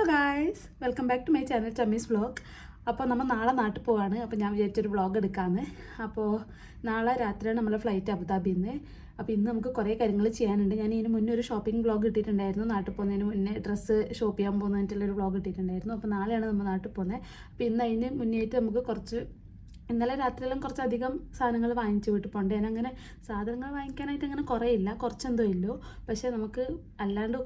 Guys, welcome back to my channel Chammy's vlog. അപ്പോൾ നമ്മൾ നാളെ നാട്ടിൽ പോവാണ്. അപ്പോൾ ഞാൻ വിചാരിച്ചൊരു വ്ളോഗ് എടുക്കാമെന്ന്. അപ്പോൾ നാളെ രാത്രിയാണ് നമ്മളെ ഫ്ലൈറ്റ് അബുദാബിയിൽ നിന്ന്. അപ്പോൾ ഇന്ന് നമുക്ക് കുറേ കാര്യങ്ങൾ ചെയ്യാനുണ്ട്. ഞാൻ ഇതിന് മുന്നേ ഒരു ഷോപ്പിംഗ് വ്ളോഗ് ഇട്ടിട്ടുണ്ടായിരുന്നു. നാട്ടിൽ പോകുന്നതിന് മുന്നേ ഡ്രസ്സ് ഷോപ്പ് ചെയ്യാൻ പോകുന്നതിൻ്റെയൊരു വ്ളോഗ് ഇട്ടിട്ടുണ്ടായിരുന്നു. അപ്പോൾ നാളെയാണ് നമ്മൾ നാട്ടിൽ പോകുന്നത്. അപ്പോൾ ഇന്ന് അതിന് മുന്നേയായിട്ട് നമുക്ക് കുറച്ച് ഇന്നലെ രാത്രിയെല്ലാം കുറച്ചധികം സാധനങ്ങൾ വാങ്ങിച്ച് വീട്ടിൽ പോകണ്ടേ. അങ്ങനെ സാധനങ്ങൾ വാങ്ങിക്കാനായിട്ട് അങ്ങനെ കുറേ ഇല്ല, കുറച്ചെന്തോ ഇല്ലു. പക്ഷേ നമുക്ക് അല്ലാണ്ട്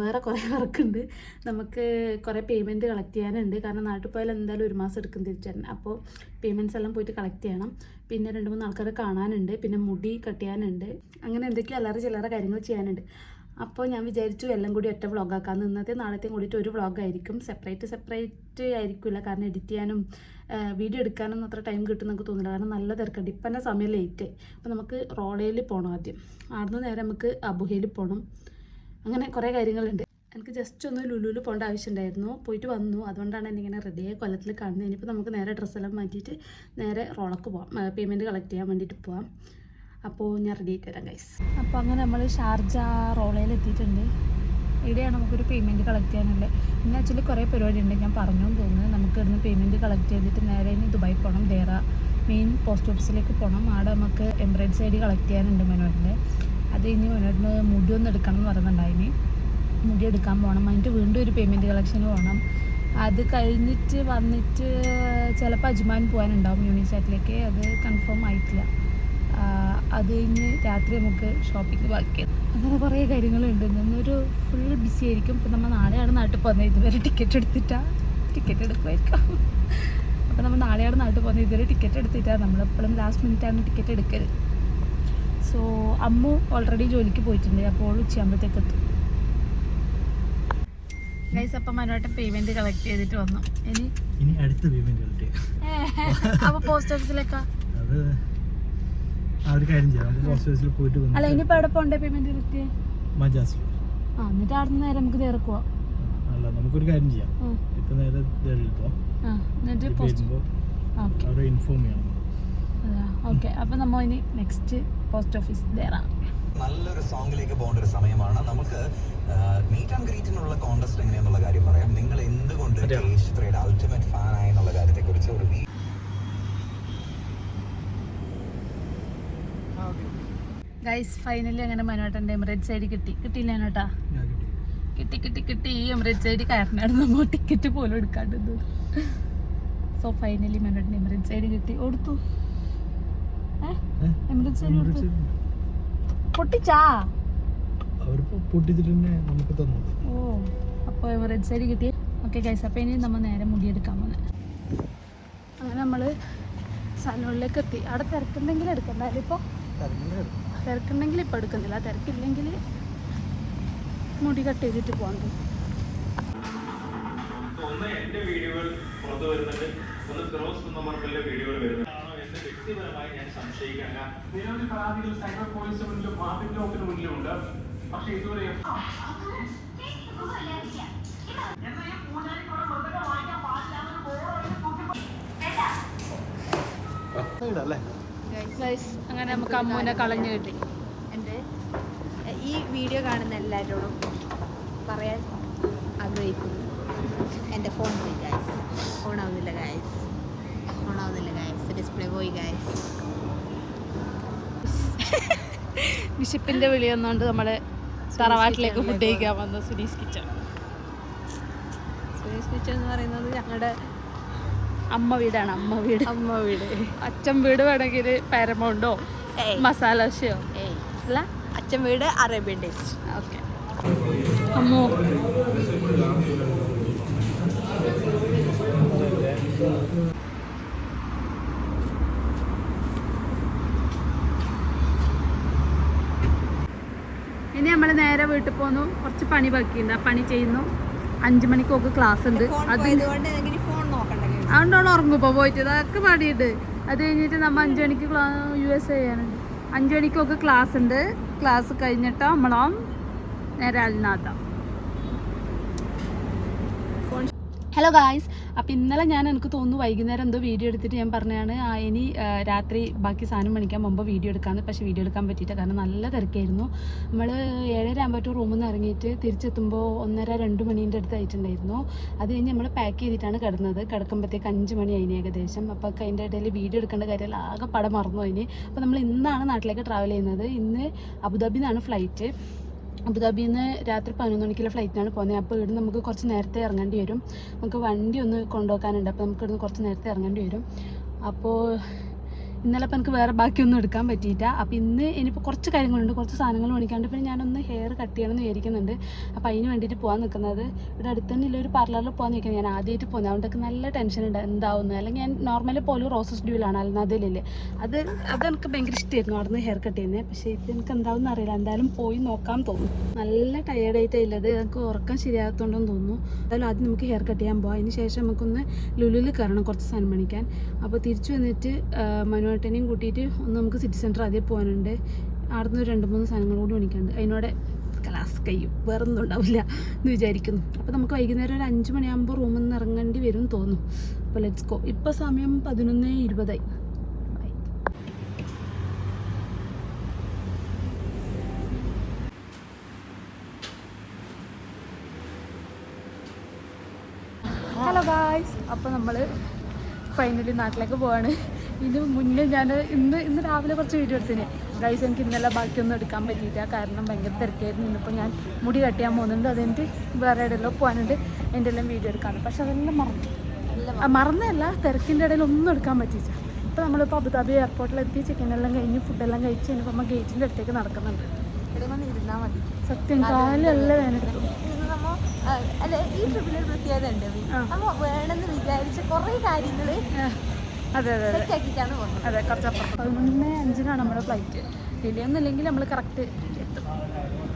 വേറെ കുറേ വർക്കുണ്ട്. നമുക്ക് കുറേ പേയ്മെൻറ്റ് കളക്ട് ചെയ്യാനുണ്ട്. കാരണം നാട്ടിൽ പോയാൽ എന്തായാലും 1 മാസം എടുക്കും തിരിച്ചു തരണം. അപ്പോൾ പേയ്മെൻറ്റ്സ് എല്ലാം പോയിട്ട് കളക്ട് ചെയ്യണം. പിന്നെ 2-3 ആൾക്കാരെ കാണാനുണ്ട്. പിന്നെ മുടി കട്ട് ചെയ്യാനുണ്ട്. അങ്ങനെ എന്തൊക്കെയോ അല്ലറ ചില്ലറ കാര്യങ്ങൾ ചെയ്യാനുണ്ട്. അപ്പോൾ ഞാൻ വിചാരിച്ചു എല്ലാം കൂടി ഒറ്റ വ്ളോഗാക്കാമെന്ന്. ഇന്നത്തെ നാളത്തെയും കൂടിയിട്ട് ഒരു വ്ളോഗായിരിക്കും. സെപ്പറേറ്റ് ആയിരിക്കില്ല. കാരണം എഡിറ്റ് ചെയ്യാനും വീഡിയോ എടുക്കാനൊന്നും അത്ര ടൈം കിട്ടും നമുക്ക് തോന്നില്ല. കാരണം നല്ല തിരക്കുണ്ട്. ഇപ്പം തന്നെ സമയം ലേറ്റ്. അപ്പോൾ നമുക്ക് റോളയിൽ പോകണം ആദ്യം. അവിടുന്ന് നേരെ നമുക്ക് അബുഹയിൽ പോകണം. അങ്ങനെ കുറേ കാര്യങ്ങളുണ്ട്. എനിക്ക് ജസ്റ്റ് ഒന്ന് ലുലുവിൽ പോകേണ്ട ആവശ്യമുണ്ടായിരുന്നു. പോയിട്ട് വന്നു. അതുകൊണ്ടാണ് എന്നിങ്ങനെ റെഡിയായി കൊല്ലത്തിൽ കാണുന്നത്. ഇനിയിപ്പോൾ നമുക്ക് നേരെ ഡ്രസ്സെല്ലാം മാറ്റിയിട്ട് നേരെ റോളക്ക് പോകാം. പേയ്മെൻറ്റ് കളക്ട് ചെയ്യാൻ വേണ്ടിയിട്ട് പോകാം. അപ്പോൾ ഞാൻ റെഡി ആയിട്ട് വരാം ഗൈസ്. അപ്പോൾ അങ്ങനെ നമ്മൾ ഷാർജ റോളയിൽ എത്തിയിട്ടുണ്ട്. ഇവിടെയാണ് നമുക്കൊരു പേയ്മെൻറ്റ് കളക്ട് ചെയ്യാനുള്ളത്. പിന്നെ ആക്ച്വലി കുറേ പരിപാടി ഉണ്ട്. ഞാൻ പറഞ്ഞു തോന്നുന്നു. നമുക്ക് ഇവിടുന്ന് പേയ്മെൻറ്റ് കളക്ട് ചെയ്തിട്ട് നേരെ ഇനി ദുബായി പോകണം. ദേറ മെയിൻ പോസ്റ്റ് ഓഫീസിലേക്ക് പോകണം. അവിടെ നമുക്ക് എംബ്രോയിഡറി സൈഡ് കളക്ട് ചെയ്യാനുണ്ട് മനോടിൻ്റെ. അത് ഇനി മനോടിന് മുടി ഒന്ന് എടുക്കണം എന്ന് പറയുന്നുണ്ടായിന്. മുടി എടുക്കാൻ പോകണം. അതിൻ്റെ വീണ്ടും ഒരു പേയ്മെൻറ്റ് കളക്ഷന് പോകണം. അത് കഴിഞ്ഞിട്ട് വന്നിട്ട് ചിലപ്പോൾ അജ്മാൻ പോകാനുണ്ടാവും യൂണിസൈറ്റിലേക്ക്. അത് കൺഫേം ആയിട്ടില്ല. അത് കഴിഞ്ഞ് രാത്രി നമുക്ക് ഷോപ്പിംഗ് ബാക്കിയാണ്. അങ്ങനെ കുറേ കാര്യങ്ങളുണ്ട്. ഇന്നൊരു ഫുൾ ബിസി ആയിരിക്കും. ഇപ്പം നമ്മൾ നാളെയാണ് നാട്ടിൽ പോകുന്നത്. ഇതുവരെ ടിക്കറ്റ് എടുക്കുമായിരിക്കും. അപ്പോൾ നമ്മൾ നാളെയാണ് നാട്ടിൽ പോകുന്നത്. ഇതുവരെ ടിക്കറ്റ് എടുത്തിട്ടാണ്. നമ്മളെപ്പോഴും ലാസ്റ്റ് മിനിറ്റാണ് ടിക്കറ്റ് എടുക്കൽ. സോ അമ്മു ഓൾറെഡി ജോലിക്ക് പോയിട്ടുണ്ട്. അപ്പോൾ ഉച്ചയാകുമ്പോഴത്തേക്ക് എത്തും ഗൈസ്. അപ്പം മനോട്ടം പേയ്മെൻറ്റ് കളക്ട് ചെയ്തിട്ട് വന്നു. ഇനി അടുത്ത പേയ്മെൻറ്റ് കളക്ട് ചെയ്യാം. അപ്പോൾ പോസ്റ്റ് ഓഫീസിലേക്കാ പോയിട്ട് അല്ല ഇനിയിപ്പോൾ എവിടെ പോകണ്ടേ പേയ്മെൻറ്റ് കളക്ട് ചെയ്യാൻ? എന്നിട്ട് അവിടെ നിന്ന് നേരെ നമുക്ക് നേരെ പോവാം. അല്ല നമുക്കൊരു കാര്യം ചെയ്യാം. ഇപ്പൊ നേരെ ഇൻഫോം ചെയ്യണം. ഓക്കെ. അപ്പം നമ്മൾ ഇനി നെക്സ്റ്റ് പോസ്റ്റ് ഓഫീസ് ദേറാം. നല്ലൊരു സോങ്ങിലേക്ക് പോകേണ്ട ഒരു സമയമാണ്. നമുക്ക് മീറ്റ് ആൻഡ് ഗ്രീറ്റിനുള്ള കോൺടെസ്റ്റ് എങ്ങനെയാന്നുള്ള കാര്യം പറയാം. നിങ്ങൾ എന്തുകൊണ്ട് കേശിത്രയുടെ അൾട്ടിമേറ്റ് ഫാൻ ആയി എന്നുള്ള കാര്യത്തെ കുറിച്ച് ഒരു ഗൈസ് ഫൈനലി അങ്ങനെ മനോട്ടൻ്റെ എമിറേറ്റ്സ് സൈഡ് കിട്ടിയില്ല മനോട്ടാ. കിട്ടി. ഈ എമിറേറ്റ്സ് സൈഡ് കാരണമാണ് നമ്മൾ ടിക്കറ്റ് പോലും എടുക്കാണ്ടത്. സോ ഫൈനലി മനോട്ടിൻ്റെ എമിറേറ്റ്സ് സൈഡ് കിട്ടി. കൊടുത്തു. എമിറേറ്റ്സ് സൈഡ് കൊടുത്തു. പൊട്ടിച്ചാ ഓ. അപ്പോൾ എമിറേറ്റ്സ് സൈഡ് കിട്ടി. Okay guys. അപ്പോൾ ഇനി നമ്മൾ നേരെ മുടിയെടുക്കാൻ പോകുന്നത്. അങ്ങനെ നമ്മൾ സലൂണിലേക്ക് എത്തി. അവിടെ തിരക്കുണ്ടെങ്കിൽ എടുക്കണ്ടായാലും ഇപ്പോൾ തിരക്കുണ്ടെങ്കിൽ ഇപ്പോൾ എടുക്കുന്നില്ല. തിരക്കില്ലെങ്കിൽ മുടി കട്ട് ചെയ്തിട്ട് പോകണം. ഒന്ന് എൻ്റെ വീഡിയോകൾ പുറത്തു വരുന്നുണ്ട്, ഒന്ന് ഫിറോസ് കുന്നമർക്കലിന്റെ വീഡിയോകൾ വരുന്നുണ്ട്. എന്ന് വ്യക്തിപരമായി ഞാൻ സംശയിക്കണ്ട. നിരവധി പരാതികൾ സൈബർ പോലീസിന് മുന്നിലും മാർക്കറ്റ് ലോക്കിന് മുന്നിലുണ്ട്. പക്ഷേ ഇതുവരെ അങ്ങനെ നമുക്ക് അമ്മൂനെ കളഞ്ഞു കിട്ടി. എൻ്റെ ഈ വീഡിയോ കാണുന്ന എല്ലാവരോടും പറയാൻ ആഗ്രഹിക്കുന്നു. എൻ്റെ ഫോൺ പോയി ഗായ്സ്. ഓണാവുന്നില്ല ഗായ്സ്. ഡിസ്പ്ലേ പോയി ഗായ്സ്. വിശപ്പിൻ്റെ വിളി വന്നുകൊണ്ട് നമ്മൾ തറവാട്ടിലേക്ക് ഫുഡ് കഴിക്കാൻ വന്നു. സുനീസ് കിച്ചൺ എന്ന് പറയുന്നത് ഞങ്ങളുടെ അമ്മ വീടാണ്. അമ്മ വീട്. അച്ഛൻ വീട് വേണമെങ്കിൽ പാരമൗണ്ടോ മസാല ദോശയോ അല്ല. അച്ഛൻ വീട് അറേബ്യൻ ടേസ്റ്റ്. ഓക്കെ. അമ്മോ ഇനി നമ്മൾ നേരെ വീട്ടിൽ പോന്നു. കുറച്ച് പണി ബാക്കിയുണ്ട്. ആ പണി ചെയ്യുന്നു. 5 മണിക്കൊക്കെ ക്ലാസ് ഉണ്ട്. അതുകൊണ്ടാണ് ഉറങ്ങും. ഇപ്പോൾ പോയിട്ട് അതൊക്കെ പണിയുണ്ട്. അത് കഴിഞ്ഞിട്ട് നമ്മൾ 5 മണിക്ക് US ചെയ്യാനുണ്ട്. 5 മണിക്കൊക്കെ ക്ലാസ് ഉണ്ട്. ക്ലാസ് കഴിഞ്ഞിട്ട് നമ്മളാവും നേരെ അൽനാഥ. Hello guys. അപ്പോൾ ഇന്നലെ ഞാൻ എനിക്ക് തോന്നുന്നു വൈകുന്നേരം എന്തോ വീഡിയോ എടുത്തിട്ട് ഞാൻ പറഞ്ഞതാണ് ഇനി രാത്രി ബാക്കി സാധനം മേടിക്കാൻ മുമ്പ് വീഡിയോ എടുക്കാമെന്ന്. പക്ഷേ വീഡിയോ എടുക്കാൻ പറ്റിയില്ല, കാരണം നല്ല തിരക്കായിരുന്നു. നമ്മൾ 7:30 ആകുമ്പോൾ റൂമിൽ നിന്ന് ഇറങ്ങിയിട്ട് തിരിച്ചെത്തുമ്പോൾ 1:30-2 മണീൻ്റെ അടുത്ത് ആയിട്ടുണ്ടായിരുന്നു. അത് കഴിഞ്ഞ് നമ്മൾ പാക്ക് ചെയ്തിട്ടാണ് കിടന്നത്. കിടക്കുമ്പോഴത്തേക്ക് 5 മണി അതിന് ഏകദേശം. അപ്പോൾ അതിൻ്റെ ഇടയിൽ വീഡിയോ എടുക്കേണ്ട കാര്യമല്ല, ആകെ പടം മറന്നു അതിന്. അപ്പോൾ നമ്മൾ ഇന്നാണ് നാട്ടിലേക്ക് ട്രാവൽ ചെയ്യുന്നത്. ഇന്ന് അബുദാബിയിൽ നിന്നാണ് ഫ്ലൈറ്റ്. അബുദാബിയിൽ നിന്ന് രാത്രി 11 മണിക്കുള്ള ഫ്ലൈറ്റിനാണ് പോകുന്നത്. അപ്പോൾ ഇവിടുന്ന് നമുക്ക് കുറച്ച് നേരത്തെ ഇറങ്ങേണ്ടി വരും. നമുക്ക് വണ്ടി ഒന്ന് കൊണ്ടുപോകാനുണ്ട്. അപ്പോൾ നമുക്ക് ഇവിടുന്ന് കുറച്ച് നേരത്തെ ഇറങ്ങേണ്ടി വരും. അപ്പോൾ ഇന്നലെ അപ്പോൾ എനിക്ക് വേറെ ബാക്കിയൊന്നും എടുക്കാൻ പറ്റിയില്ല. അപ്പോൾ ഇനിയിപ്പോൾ കുറച്ച് കാര്യങ്ങളുണ്ട്, കുറച്ച് സാധനങ്ങൾ മേടിക്കാണ്ട്. പിന്നെ ഞാനൊന്ന് ഹെയർ കട്ട് ചെയ്യണമെന്ന് വിചാരിക്കുന്നുണ്ട്. അപ്പോൾ അതിന് വേണ്ടിയിട്ട് പോകാൻ നിൽക്കുന്നത്. ഇവിടെ അടുത്ത് തന്നെ ഉള്ള ഒരു പാർലറിൽ പോകാൻ നിൽക്കുന്നത്. ഞാൻ ആദ്യമായിട്ട് പോകുന്നത്, അതുകൊണ്ടൊക്കെ നല്ല ടെൻഷനുണ്ട് എന്താവുന്നത്. അല്ലെങ്കിൽ ഞാൻ നോർമലി പോലും റോസസ് ഡ്യൂലാണ് അൽനാദിലില്ലേ, അതെനിക്ക് ഭയങ്കര ഇഷ്ടമായിരുന്നു അവിടെ നിന്ന് ഹെയർ കട്ട് ചെയ്യുന്നത്. പക്ഷേ ഇത് എനിക്ക് എന്താവുമെന്ന് അറിയില്ല. എന്തായാലും പോയി നോക്കാൻ തോന്നും. നല്ല ടയേർഡായിട്ടില്ലത്, എനിക്ക് ഉറക്കം ശരിയാകത്തോണ്ടെന്ന് തോന്നുന്നു. എന്തായാലും ആദ്യം നമുക്ക് ഹെയർ കട്ട് ചെയ്യാൻ പോകാം. അതിന് ശേഷം നമുക്കൊന്ന് ലുലുവിൽ കയറണം കുറച്ച് സാധനം മേടിക്കാൻ. അപ്പോൾ തിരിച്ചു വന്നിട്ട് മനുവേട്ടനെയും കൂട്ടിയിട്ട് ഒന്ന് നമുക്ക് സിറ്റി സെൻറ്റർ ആദ്യം പോകാനുണ്ട്. അവിടെ നിന്ന് 2-3 സാധനങ്ങൾ കൂടി മേടിക്കാനുണ്ട്. അതിനോടെ ക്ലാസ് കഴിയും, വേറെ ഒന്നും ഉണ്ടാവില്ല എന്ന് വിചാരിക്കുന്നു. അപ്പോൾ നമുക്ക് വൈകുന്നേരം ഒരു 5 മണിയാകുമ്പോൾ റൂമിൽ നിന്ന് ഇറങ്ങേണ്ടി വരും തോന്നും. അപ്പോൾ ലെറ്റ്സ് ഗോ. ഇപ്പോൾ സമയം 11:20. Hello guys. അപ്പോൾ നമ്മൾ ഫൈനലി നാട്ടിലേക്ക് പോവാണ്. ഇതിന് മുന്നേ ഞാൻ ഇന്ന് രാവിലെ കുറച്ച് വീഡിയോ എടുത്തിന് ഗൈസ്. എനിക്ക് ഇന്നലെ ബാക്കിയൊന്നും എടുക്കാൻ പറ്റിയില്ല, കാരണം ഭയങ്കര തിരക്കായിരുന്നു. ഇന്നിപ്പോൾ ഞാൻ മുടി കട്ട് ചെയ്യാൻ പോകുന്നുണ്ട്. അതെനിക്ക് വേറെ ഇടയിലോ പോകാനുണ്ട്, എൻ്റെ എല്ലാം വീഡിയോ എടുക്കാണ്. പക്ഷെ അതെല്ലാം മറന്നല്ല, തിരക്കിൻ്റെ ഇടയിൽ ഒന്നും എടുക്കാൻ പറ്റിയില്ല. ഇപ്പോൾ നമ്മളിപ്പോൾ അബുദാബി എയർപോർട്ടിലെത്തി, ചെക്കിനെല്ലാം കഴിഞ്ഞ് ഫുഡെല്ലാം കഴിച്ച് ഇനിയിപ്പോൾ നമ്മൾ ഗേറ്റിൻ്റെ അടുത്തേക്ക് നടക്കുന്നുണ്ട്. ഇരുന്നാൽ മതി. സത്യം കാലെല്ലാം വേനെടുത്തു. അല്ലെ, ഈ ട്രിപ്പിലൊരു പ്രത്യേകത ഉണ്ട്. നമ്മൾ വേണമെന്ന് വിചാരിച്ച കുറേ കാര്യങ്ങൾ അതെ സെറ്റാക്കിയിട്ടാണ് പോകുന്നത്. അതെ, കുറച്ചപ്പുറം 11:05 നമ്മുടെ ഫ്ലൈറ്റ്. ഡിലേ ഒന്നും ഇല്ലെങ്കിൽ നമ്മൾ കറക്റ്റ് എത്തും.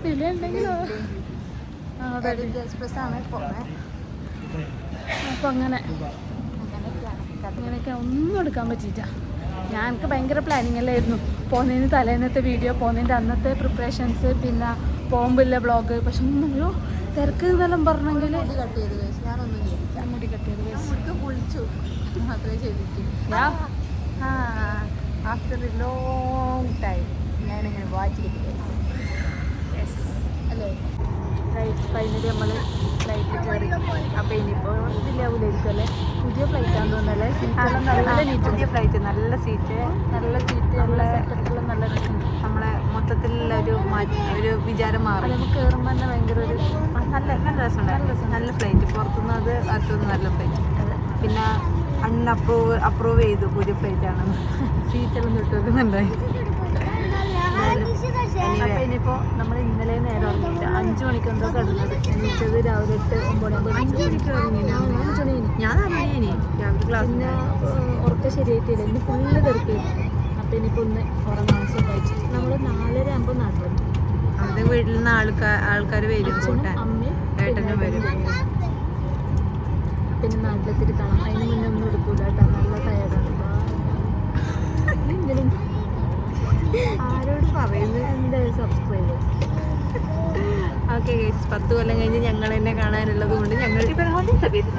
ഡിലേ ഉണ്ടെങ്കിൽ എക്സ്പ്രസ് ആണ് പോകുന്നത്. അപ്പോൾ അങ്ങനെയൊക്കെ ഒന്നും എടുക്കാൻ പറ്റിയില്ല. എനിക്ക് ഭയങ്കര പ്ലാനിങ് അല്ലായിരുന്നു. പോകുന്നതിന് തലേന്നത്തെ വീഡിയോ, പോകുന്നതിൻ്റെ അന്നത്തെ പ്രിപ്പറേഷൻസ്, പിന്നെ പോകുമ്പില്ല വ്ളോഗ്. പക്ഷെ ഒന്നും തിരക്ക് എന്നെല്ലാം പറഞ്ഞെങ്കിൽ മുടി കട്ട് ചെയ്ത് കഴിച്ചു. ഞാനൊന്നും ചെയ്തില്ല. മുടി കട്ട് ചെയ്ത് മുടിക്ക് പൊളിച്ചു മാത്രമേ ചെയ്തിട്ടുള്ളൂ. ആഫ്റ്റർ എ ലോങ് ടൈം ഞാനിങ്ങനെ വാച്ച് കിട്ടി. അല്ലേ ഫൈനലി നമ്മൾ ഫ്ലൈറ്റ് കയറി. അപ്പോൾ ഇനിയിപ്പോൾ ഇതിലാവില്ലായിരിക്കും അല്ലേ, പുതിയ ഫ്ലൈറ്റാന്ന് തോന്നല്ലേ. സീറ്റെല്ലാം നല്ല നീറ്റ്, പുതിയ ഫ്ലൈറ്റ്, നല്ല സീറ്റ്, നല്ല സെറ്റപ്പെല്ലാം നല്ല രസമുണ്ട്. നമ്മളെ മൊത്തത്തിലുള്ള ഒരു വിചാരം മാറി. നമുക്ക് കയറുമ്പോൾ തന്നെ ഭയങ്കര ഒരു നല്ല രസമുണ്ടായിരുന്നു. നല്ല ഫ്ലൈറ്റ്, പുറത്തുനിന്ന് അകത്തുനിന്ന് നല്ല ഫ്ലൈറ്റ്. പിന്നെ അപ്രൂവ് ചെയ്തു പുതിയ ഫ്ലൈറ്റാണ്. സീറ്റെല്ലാം തൊട്ട് വെക്കുന്നുണ്ടായി. അപ്പോൾ ഇനിയിപ്പോൾ നമ്മൾ ഇന്നലെ നേരം ഇറങ്ങിയിട്ട് 5 മണിക്ക് എന്തോ കിടന്നത്. എണീച്ചത് രാവിലെ 8-9 5 മണിക്ക് ഇറങ്ങി. ഞാൻ രാവിലെ ക്ലാസ്. പിന്നെ ഉറക്കം ശരിയായിട്ടില്ല, ഇന്ന് ഫുള്ള് തിരക്കില്ല. അപ്പോൾ ഇനിയിപ്പോൾ ഒന്ന് ഉറങ്ങാൻ സുഖമായിട്ട് നമ്മൾ 4:30 ആകുമ്പോൾ നാട്ടിലെത്തും. അവിടെ വീട്ടിൽ നിന്ന് ആൾക്കാർ വരും കൂട്ടാൻ, അമ്മയും ഏട്ടനും വരും. പിന്നെ നാട്ടിലെത്തിയിട്ട് കാണാം. അതിന് മുന്നേ ഒന്നും എടുക്കൂല കേട്ടോ, നല്ല ടയർഡാണ്. ആരോട് പറയുന്നത്? എൻ്റെ സബ്സ്ക്രൈബേഴ്സ്. ഓക്കെ ഗൈസ്, 10 കൊല്ലം കഴിഞ്ഞ് ഞങ്ങൾ തന്നെ കാണാനുള്ളത് കൊണ്ട് ഞങ്ങൾ നാട്ടിലെത്തിയിട്ട്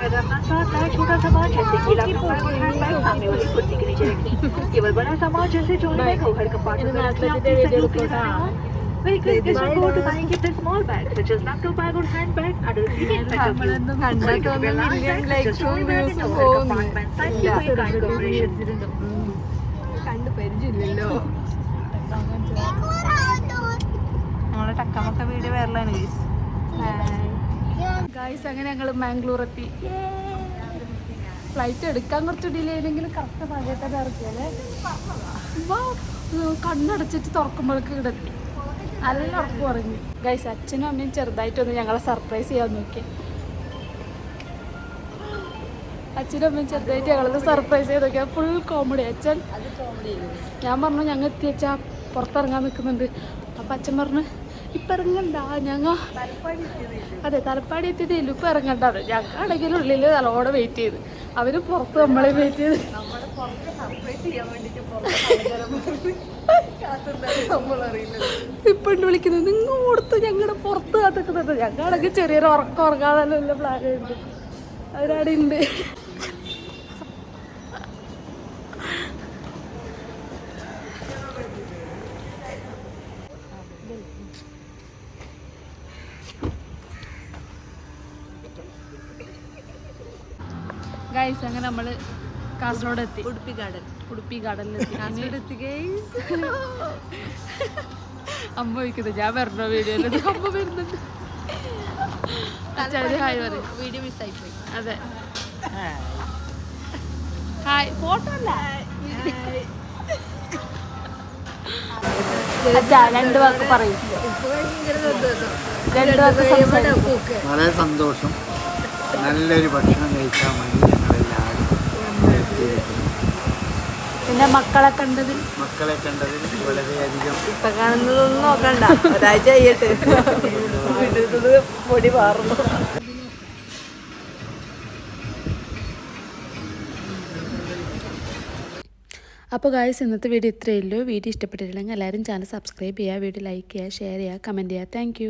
വീഡിയോ എടുക്കൂട്ടാ. കണ്ടു പരിചയമില്ലല്ലോ. നമ്മളെ ടക്കമൊക്കെ വീഡിയോ വരലാണ് ഗായ്സ്. അങ്ങനെ ഞങ്ങൾ മാംഗ്ലൂർ എത്തി. ഫ്ലൈറ്റ് എടുക്കാൻ കുറച്ച് ഡിലേ ആയില്ലെങ്കിലും കറക്റ്റ് സമയത്തൊക്കെ ഇറക്കിയാലേ. കണ്ണടച്ചിട്ട് തുറക്കുമ്പോഴേക്ക് ഇവിടെ എത്തി. നല്ല ഉറപ്പ് പറഞ്ഞു ഗൈസ്. അച്ഛനും അമ്മയും ചെറുതായിട്ടൊന്ന് ഞങ്ങളെ സർപ്രൈസ് ചെയ്യാൻ നോക്കി. അച്ഛനും അമ്മയും ചെറുതായിട്ട് ഞങ്ങളത് സർപ്രൈസ് ചെയ്ത് നോക്കിയാൽ ഫുൾ കോമഡി. അച്ഛൻ ഞാൻ പറഞ്ഞു ഞങ്ങൾ എത്തിയച്ചാ പുറത്തിറങ്ങാൻ നിൽക്കുന്നുണ്ട്. അപ്പം അച്ഛൻ പറഞ്ഞു ഇപ്പം ഇറങ്ങണ്ട, ഞങ്ങൾ അതെ തലപ്പാടി എത്തിയതേലും ഇപ്പം ഇറങ്ങണ്ടാണ്. ഞങ്ങളാണെങ്കിലും ഉള്ളിൽ നല്ലോണം വെയിറ്റ് ചെയ്ത്, അവർ പുറത്ത് നമ്മളെ വെയിറ്റ് ചെയ്ത് ഇപ്പം വിളിക്കുന്നത് നിങ്ങൾ കൊടുത്ത് ഞങ്ങളുടെ പുറത്ത് കാത്തിക്കുന്നുണ്ട്. ഞങ്ങളാണെങ്കിൽ ചെറിയൊരു ഉറക്കം ഉറങ്ങാതല്ല പ്ലാൻ ചെയ്തു. ഒരാടെ ഉണ്ട്. ഗൈസ് അങ്ങനെ നമ്മള് കാസർഗോഡ് എത്തി. ഉടുപ്പി ഗാർഡനിലെത്തി. കാസർഗോഡ് ഗൈസ്. അമ്മ വയ്ക്കുന്നത് ഞാൻ വരണോ വീഡിയോയിൽ? അമ്മ വരുന്നുണ്ട്. ഹായ് പറയും. വീഡിയോ മിസ്സായി പോയി. അതെ ഹായ്. ഫോട്ടോ അല്ല രണ്ട് വാക്ക് പറയും. വളരെ സന്തോഷം. നല്ലൊരു ഭക്ഷണം കഴിക്കാൻ വേണ്ടി ഞങ്ങളെല്ലാവരും എത്തിയിരിക്കുന്നു. പിന്നെ മക്കളെ കണ്ടതിൽ വളരെയധികം. ഇപ്പൊ കാണുന്നതൊന്നും നോക്കണ്ട, ഒരാഴ്ച കഴിയട്ടെ. പൊടി മാറുന്നു. അപ്പോൾ ഗായ്സ് ഇന്നത്തെ വീഡിയോ ഇത്രയേ ഉള്ളൂ. വീഡിയോ ഇഷ്ടപ്പെട്ടിട്ടുണ്ടെങ്കിൽ എല്ലാവരും ചാനൽ സബ്സ്ക്രൈബ് ചെയ്യുക, വീഡിയോ ലൈക്ക് ചെയ്യുക, ഷെയർ ചെയ്യുക, കമൻറ്റ് ചെയ്യുക. താങ്ക്